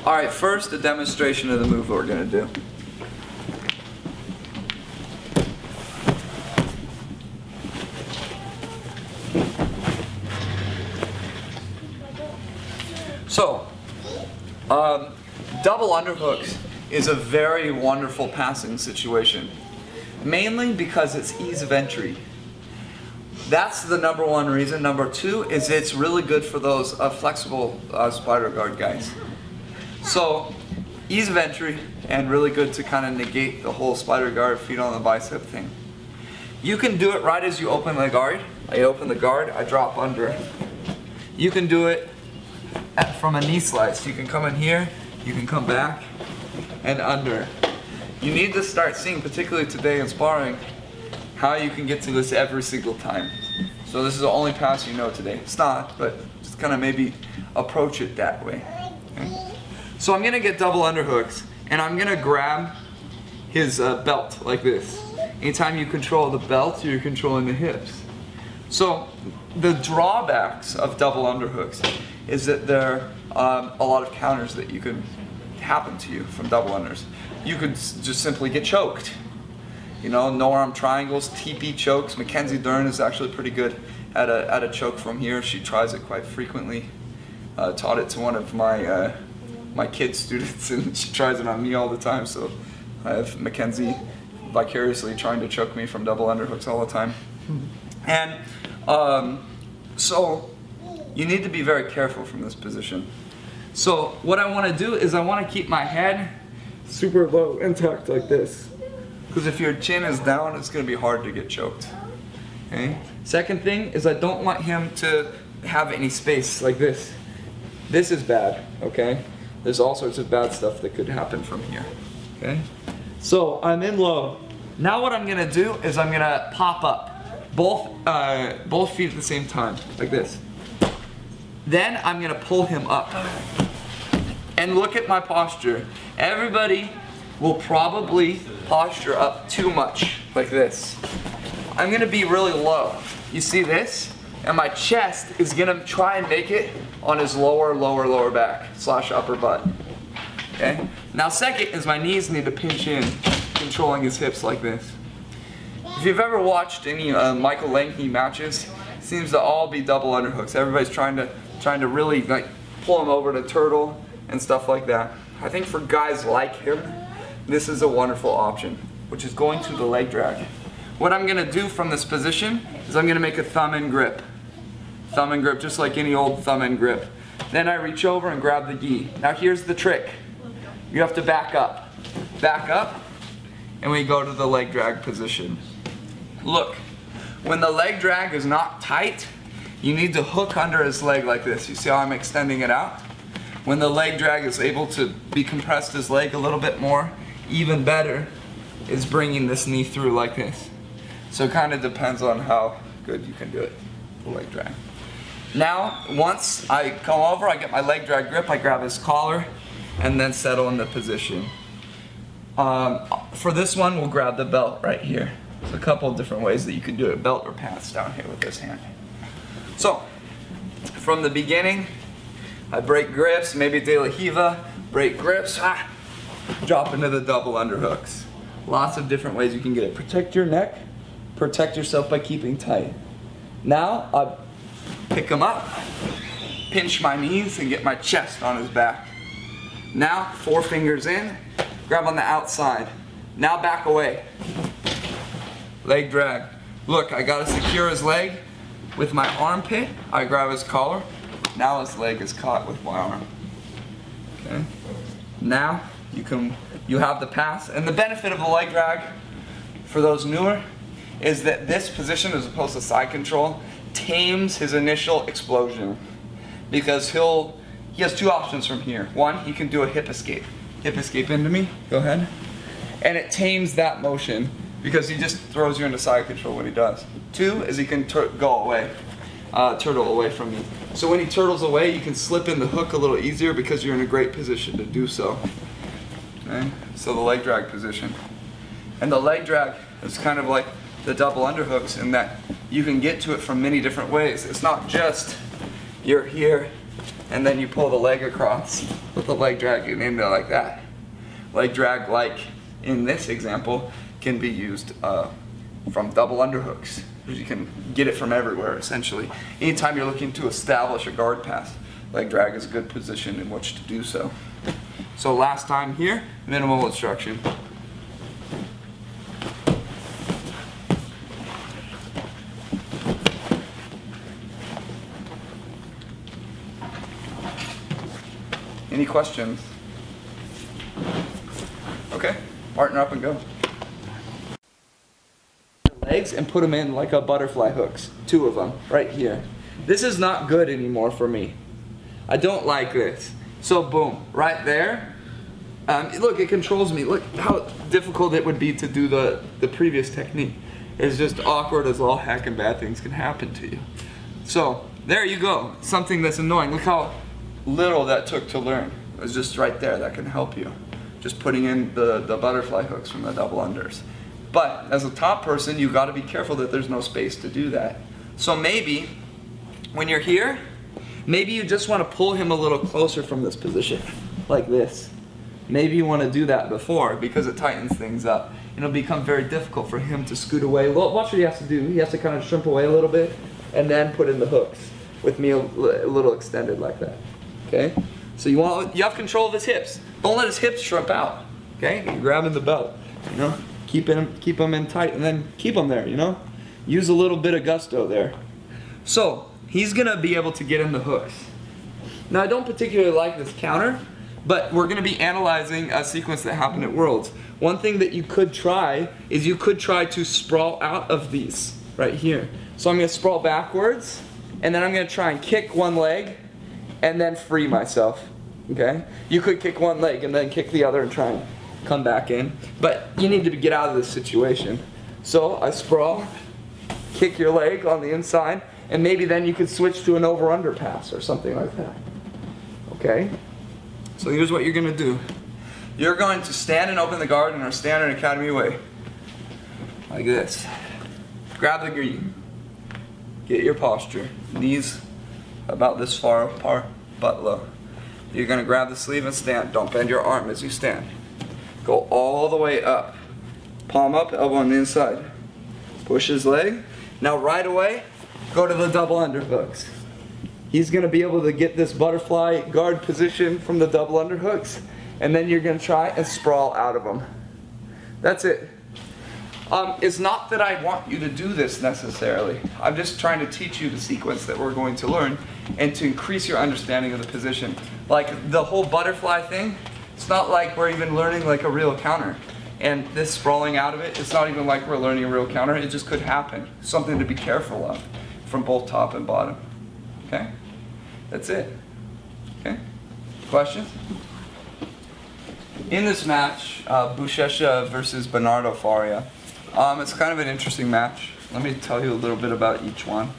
Alright, first a demonstration of the move we're going to do. So, double underhooks is a very wonderful passing situation, mainly because it's ease of entry. That's the number one reason. Number two is it's really good for those flexible spider guard guys. So, ease of entry and really good to kind of negate the whole spider guard, feet on the bicep thing. You can do it right as you open the guard. I open the guard, I drop under. You can do it from a knee slice. You can come in here, you can come back and under. You need to start seeing, particularly today in sparring, how you can get to this every single time. So this is the only pass you know today. It's not, but just kind of maybe approach it that way. Okay? So I'm going to get double underhooks, and I'm going to grab his belt like this. Anytime you control the belt, you're controlling the hips. So the drawbacks of double underhooks is that there are a lot of counters that you could happen to you from double unders. You could just simply get choked. You know, no arm triangles, TP chokes. Mackenzie Dern is actually pretty good at a choke from here. She tries it quite frequently. Taught it to one of my kid students, and she tries it on me all the time. So I have Mackenzie vicariously trying to choke me from double underhooks all the time. And so you need to be very careful from this position. So what I want to do is I want to keep my head super low, intact like this. Because if your chin is down, it's going to be hard to get choked. Okay? Second thing is I don't want him to have any space like this. This is bad, okay? There's all sorts of bad stuff that could happen from here. Okay? So I'm in low. Now what I'm going to do is I'm going to pop up both feet at the same time, like this. Then I'm going to pull him up. And look at my posture. Everybody will probably posture up too much, like this. I'm going to be really low. You see this? And my chest is going to try and make it on his lower back / upper butt. Okay? Now second is my knees need to pinch in, controlling his hips like this. If you've ever watched any Michael Lange matches, it seems to all be double underhooks. Everybody's trying to really like pull him over to turtle and stuff like that. I think for guys like him, this is a wonderful option, which is going to the leg drag. What I'm going to do from this position is I'm going to make a thumb in grip. Thumb in grip, just like any old thumb in grip. Then I reach over and grab the gi. Now here's the trick. You have to back up. Back up, and we go to the leg drag position. Look, when the leg drag is not tight, you need to hook under his leg like this. You see how I'm extending it out? When the leg drag is able to be compressed his leg a little bit more, even better is bringing this knee through like this. So it kind of depends on how good you can do it, the leg drag. Now, once I come over, I get my leg drag grip, I grab his collar, and then settle in the position. For this one, we'll grab the belt right here. There's a couple of different ways that you can do it, belt or pads down here with this hand. So, from the beginning, I break grips, maybe De La Hiva, break grips, drop into the double underhooks. Lots of different ways you can get it. Protect your neck, protect yourself by keeping tight. Now, I pick him up, pinch my knees, and get my chest on his back. Now, 4 fingers in, grab on the outside. Now back away. Leg drag. Look, I gotta secure his leg with my armpit. I grab his collar. Now his leg is caught with my arm. Okay. Now you have the pass. And the benefit of the leg drag for those newer is that this position, as opposed to side control, tames his initial explosion. Because he has 2 options from here. One, he can do a hip escape. Hip escape into me. Go ahead. And it tames that motion because he just throws you into side control when he does. 2 is he can go away, turtle away from you. So when he turtles away, you can slip in the hook a little easier because you're in a great position to do so. Okay? So the leg drag position. And the leg drag is kind of like the double underhooks in that you can get to it from many different ways. It's not just you're here and then you pull the leg across with the leg drag in there like that. Leg drag, like in this example, can be used from double underhooks. You can get it from everywhere, essentially. Anytime you're looking to establish a guard pass, leg drag is a good position in which to do so. So last time here, minimal instruction. Any questions? Okay, partner up and go. Legs and put them in like a butterfly hooks, 2 of them, right here. This is not good anymore for me. I don't like this. So boom, right there. Look, it controls me. Look how difficult it would be to do the previous technique. It's just awkward as all heck, and bad things can happen to you. So there you go, something that's annoying. Look how little that took to learn. It was just right there. That can help you. Just putting in the butterfly hooks from the double unders. But as a top person, you got to be careful that there's no space to do that. So maybe when you're here, maybe you just want to pull him a little closer from this position, like this. Maybe you want to do that before, because it tightens things up. It'll become very difficult for him to scoot away. Watch what he has to do. He has to kind of shrimp away a little bit and then put in the hooks with me a little extended like that. Okay? So you have control of his hips. Don't let his hips shrimp out. Okay? You're grabbing the belt. You know? Keep him in tight and then keep him there, you know? Use a little bit of gusto there. So, he's gonna be able to get in the hooks. Now, I don't particularly like this counter, but we're gonna be analyzing a sequence that happened at Worlds. One thing that you could try is you could try to sprawl out of these right here. So I'm gonna sprawl backwards, and then I'm gonna try and kick one leg, and then free myself, okay? You could kick one leg and then kick the other and try and come back in, but you need to get out of this situation. So I sprawl, kick your leg on the inside, and maybe then you could switch to an over-under pass or something like that. Okay? So here's what you're gonna do. You're going to stand and open the guard in our standard academy way. Like this. Grab the gi. Get your posture. Knees about this far apart, butt low. You're gonna grab the sleeve and stand. Don't bend your arm as you stand. Go all the way up. Palm up, elbow on the inside. Push his leg. Now right away, go to the double underhooks. He's gonna be able to get this butterfly guard position from the double underhooks, and then you're gonna try and sprawl out of them. That's it. It's not that I want you to do this necessarily. I'm just trying to teach you the sequence that we're going to learn and to increase your understanding of the position. Like the whole butterfly thing, it's not like we're even learning like a real counter. And this sprawling out of it, it's not even like we're learning a real counter. It just could happen. Something to be careful of from both top and bottom. Okay? That's it. Okay? Questions? In this match, Buchecha versus Bernardo Faria, it's kind of an interesting match. Let me tell you a little bit about each one.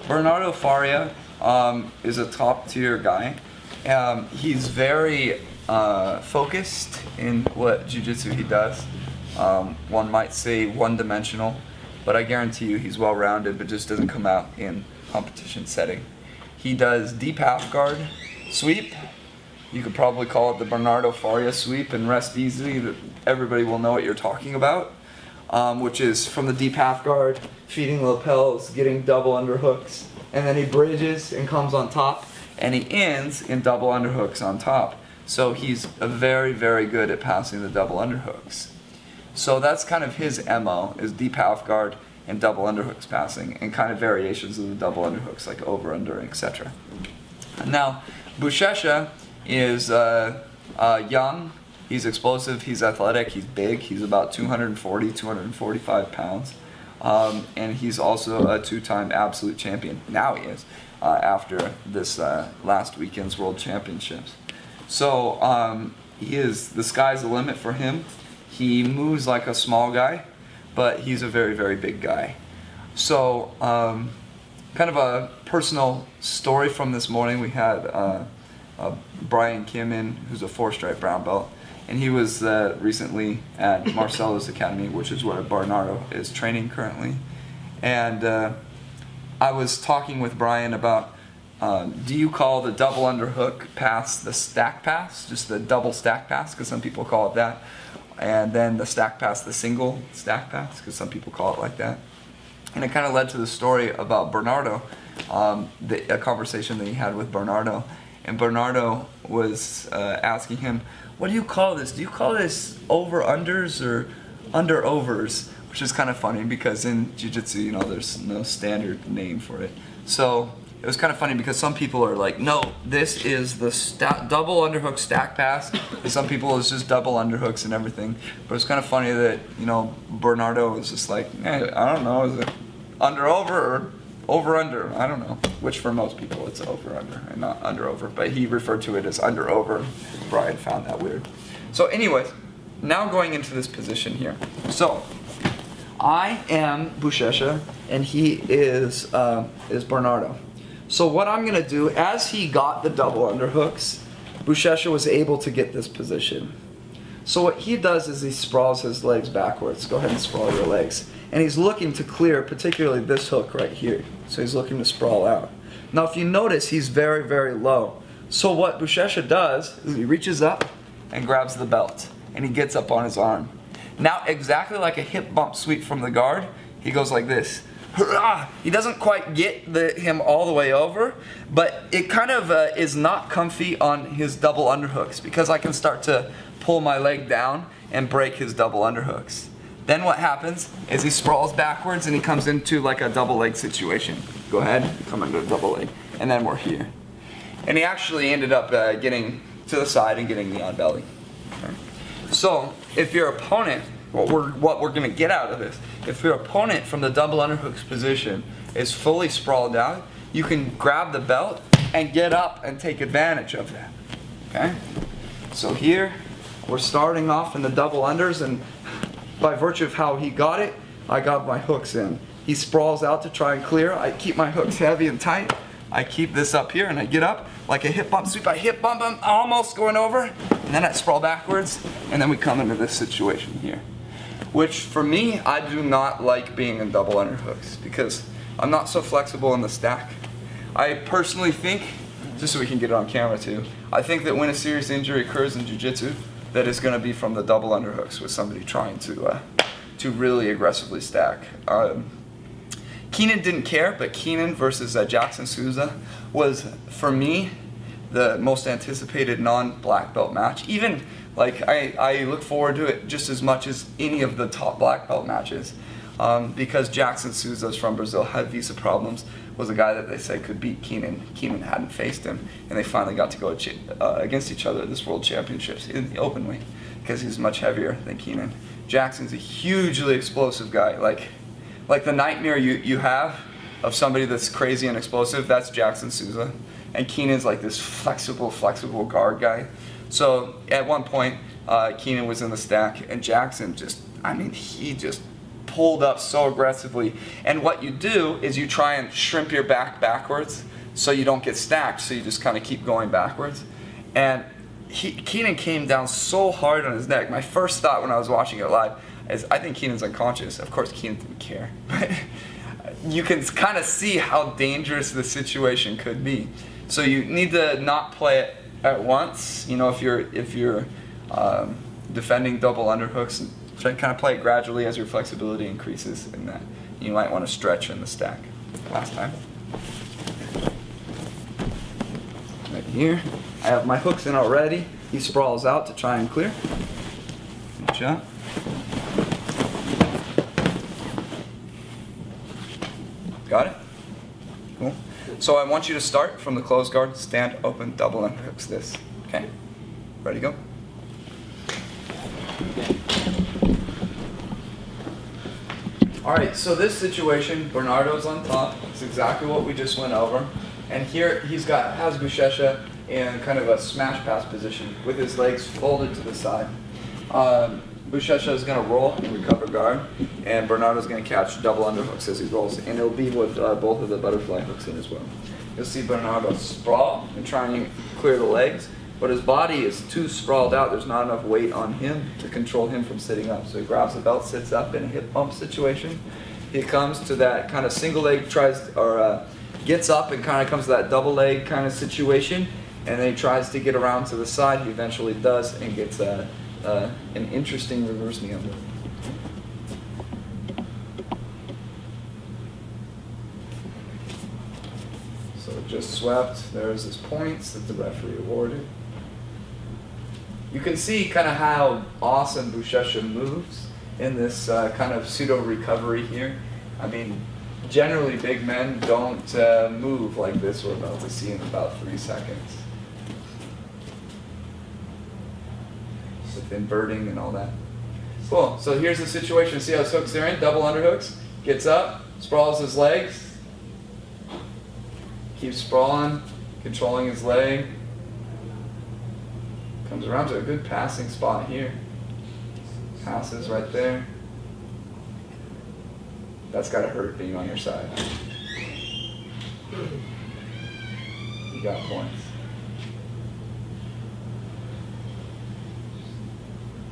Bernardo Faria is a top tier guy. He's very focused in what Jiu-Jitsu he does. One might say one-dimensional, but I guarantee you he's well-rounded, but just doesn't come out in competition setting. He does deep half guard, sweep. You could probably call it the Bernardo Faria sweep and rest easy. Everybody will know what you're talking about, which is from the deep half guard, feeding lapels, getting double underhooks, and then he bridges and comes on top, and he ends in double underhooks on top. So he's very, very good at passing the double underhooks. So that's kind of his MO, is deep half guard and double underhooks passing, and kind of variations of the double underhooks like over, under, etc. Now, Buchecha is young, he's explosive, he's athletic, he's big, he's about 240, 245 pounds. And he's also a two-time absolute champion. Now he is, after this last weekend's World Championships. So the sky's the limit for him. He moves like a small guy, but he's a very, very big guy. So kind of a personal story from this morning. We had Brian Keenan, who's a 4-stripe brown belt, and he was recently at Marcelo's Academy, which is where Bernardo is training currently. And I was talking with Brian about do you call the double underhook pass the stack pass, just the double stack pass, because some people call it that, and then the stack pass the single stack pass, because some people call it like that. And it kind of led to the story about Bernardo, a conversation that he had with Bernardo, and Bernardo was asking him, what do you call this? Do you call this over-unders or under-overs? Which is kind of funny because in Jiu-Jitsu, you know, there's no standard name for it. So it was kind of funny because some people are like, no, this is the double underhook stack pass. And some people, it's just double underhooks and everything. But it's kind of funny that, you know, Bernardo was just like, hey, I don't know, is it under-over or over-under? I don't know. Which for most people it's over-under and not under-over. But he referred to it as under-over. Brian found that weird. So anyways, now going into this position here. So I am Buchecha and he is Bernardo. So what I'm gonna do, as he got the double underhooks, Buchecha was able to get this position. So what he does is he sprawls his legs backwards. Go ahead and sprawl your legs. And he's looking to clear particularly this hook right here. So he's looking to sprawl out. Now if you notice, he's very, very low. So what Buchecha does is he reaches up and grabs the belt and he gets up on his arm. Now exactly like a hip bump sweep from the guard, he goes like this. He doesn't quite get him all the way over, but it kind of is not comfy on his double underhooks because I can start to pull my leg down and break his double underhooks. Then what happens is he sprawls backwards and he comes into like a double leg situation. Go ahead, come into a double leg, and then we're here. And he actually ended up getting to the side and getting the on belly. Okay. So if your opponent, what we're going to get out of this, if your opponent from the double underhooks position is fully sprawled out, you can grab the belt and get up and take advantage of that. Okay? So here, we're starting off in the double unders, and by virtue of how he got it, I got my hooks in. He sprawls out to try and clear. I keep my hooks heavy and tight. I keep this up here and I get up like a hip bump sweep. I hip bump him, almost going over, and then I sprawl backwards, and then we come into this situation here. Which for me, I do not like being in double underhooks because I'm not so flexible in the stack. I personally think, just so we can get it on camera too, I think that when a serious injury occurs in Jiu-Jitsu, that is going to be from the double underhooks with somebody trying to really aggressively stack. Keenan didn't care, but Keenan versus Jackson Sousa was, for me, the most anticipated non-black belt match. Even, like, I look forward to it just as much as any of the top black belt matches. Because Jackson Sousa from Brazil had visa problems, was a guy that they said could beat Keenan. Keenan hadn't faced him, and they finally got to go against each other at this World Championships in the open weight, because he's much heavier than Keenan. Jackson's a hugely explosive guy. Like the nightmare you have of somebody that's crazy and explosive, that's Jackson Sousa. And Keenan's like this flexible guard guy. So at one point, Keenan was in the stack, and Jackson he just pulled up so aggressively. And what you do is you try and shrimp your back backwards so you don't get stacked, so you just kind of keep going backwards. And Keenan came down so hard on his neck. My first thought when I was watching it live is, I think Keenan's unconscious. Of course, Keenan didn't care. But you can kind of see how dangerous the situation could be. So you need to not play it at once. You know, if you're defending double underhooks, try to kind of play it gradually as your flexibility increases, and that you might want to stretch in the stack. Last time. Right here. I have my hooks in already. He sprawls out to try and clear. Good job. Got it? Cool. So I want you to start from the closed guard, stand, open, double underhooks this. Okay? Ready, go? Alright, so this situation, Bernardo's on top. It's exactly what we just went over. And here has Buchecha in kind of a smash pass position with his legs folded to the side. Buchecha is going to roll and recover guard, and Bernardo's going to catch double underhooks as he rolls, and it'll be with both of the butterfly hooks in as well. You'll see Bernardo sprawl and try and clear the legs, but his body is too sprawled out. There's not enough weight on him to control him from sitting up. So he grabs the belt, sits up in a hip bump situation. He comes to that kind of single leg, gets up and kind of comes to that double leg kind of situation, and then he tries to get around to the side. He eventually does and gets an interesting reverse knee under. So just swept. There's his points that the referee awarded. You can see kind of how awesome Buchecha moves in this kind of pseudo recovery here. I mean, generally big men don't move like this. We're about to see in about 3 seconds. With inverting and all that. Cool, so here's the situation. See how his hooks are in, double underhooks. Gets up, sprawls his legs. Keeps sprawling, controlling his leg. Comes around to a good passing spot here. Passes right there. That's gotta hurt being on your side. You got points.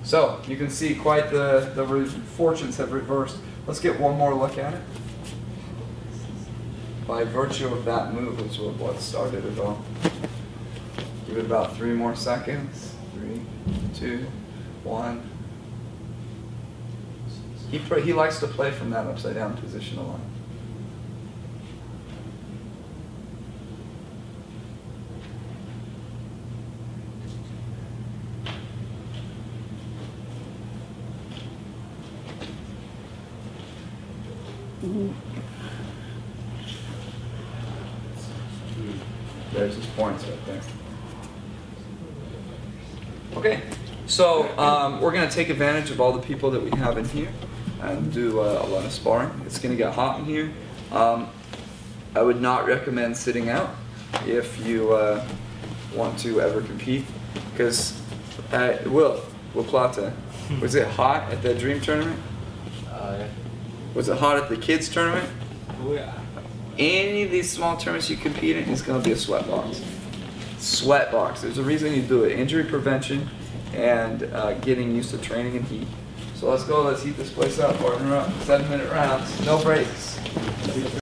So you can see quite the fortunes have reversed. Let's get one more look at it. By virtue of that move is what started it all. Give it about 3 more seconds. 3, 2, 1. He likes to play from that upside down position a lot. There's his points right there. Okay, so we're going to take advantage of all the people that we have in here and do a lot of sparring. It's going to get hot in here. I would not recommend sitting out if you want to ever compete, because Will Plata, was it hot at the Dream tournament? Yeah. Was it hot at the kids tournament? Oh yeah. Any of these small tournaments you compete in is going to be a sweat box. Sweat box. There's a reason you do it. Injury prevention and getting used to training in heat. So let's go. Let's heat this place up. Partner up. 7-minute rounds. No breaks.